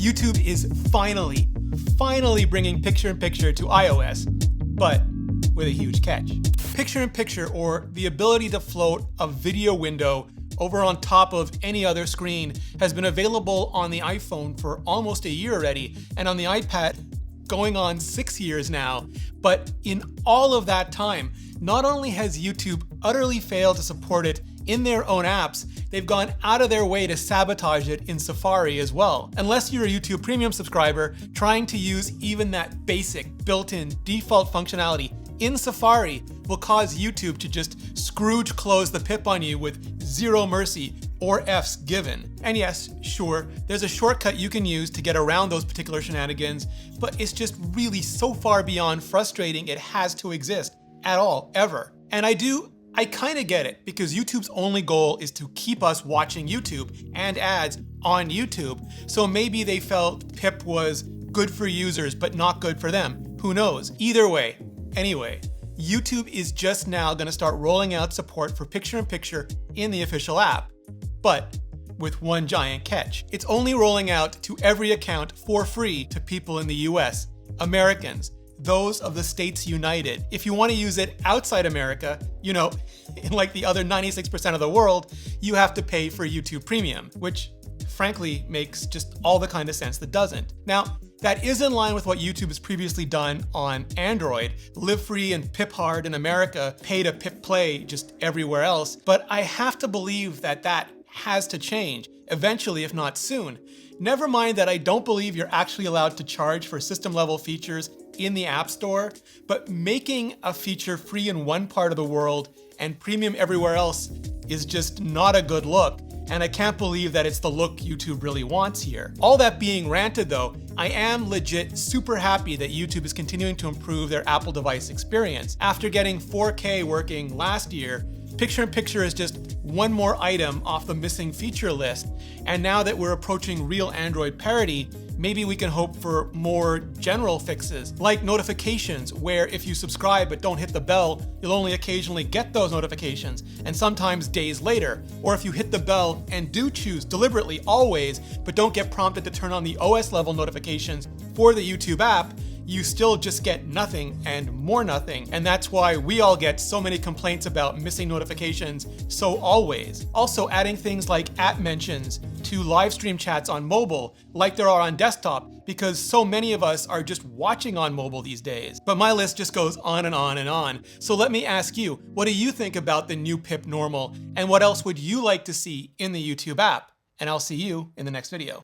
YouTube is finally bringing picture-in-picture to iOS, but with a huge catch. Picture-in-picture, or the ability to float a video window over on top of any other screen, has been available on the iPhone for almost a year already, and on the iPad going on 6 years now. But in all of that time, not only has YouTube utterly failed to support it in their own apps, they've gone out of their way to sabotage it in Safari as well. Unless you're a YouTube Premium subscriber, trying to use even that basic built-in default functionality in Safari will cause YouTube to just Scrooge close the PiP on you with zero mercy or F's given. And yes, sure, there's a shortcut you can use to get around those particular shenanigans, but it's just really so far beyond frustrating it has to exist at all, ever. And I kind of get it, because YouTube's only goal is to keep us watching YouTube and ads on YouTube. So maybe they felt PiP was good for users, but not good for them. Who knows? Either way. Anyway, YouTube is just now going to start rolling out support for picture-in-picture in the official app, but with one giant catch. It's only rolling out to every account for free to people in the US, Americans, those of the States United. If you want to use it outside America, you know, in like the other 96% of the world, you have to pay for YouTube Premium, which frankly makes just all the kind of sense that doesn't. Now, that is in line with what YouTube has previously done on Android. Live Free and PiP Hard in America, pay to PiP Play just everywhere else. But I have to believe that that has to change, eventually if not soon. Never mind that I don't believe you're actually allowed to charge for system-level features in the App Store, but making a feature free in one part of the world and premium everywhere else is just not a good look. And I can't believe that it's the look YouTube really wants here. All that being ranted though, I am legit super happy that YouTube is continuing to improve their Apple device experience. After getting 4K working last year, picture-in-picture is just one more item off the missing feature list. And now that we're approaching real Android parity, maybe we can hope for more general fixes, like notifications, where if you subscribe but don't hit the bell, you'll only occasionally get those notifications, and sometimes days later. Or if you hit the bell and do choose deliberately always, but don't get prompted to turn on the OS level notifications for the YouTube app, you still just get nothing and more nothing. And that's why we all get so many complaints about missing notifications so always. Also adding things like app mentions to live stream chats on mobile like there are on desktop, because so many of us are just watching on mobile these days. But my list just goes on and on and on. So let me ask you, what do you think about the new PiP Normal, and what else would you like to see in the YouTube app? And I'll see you in the next video.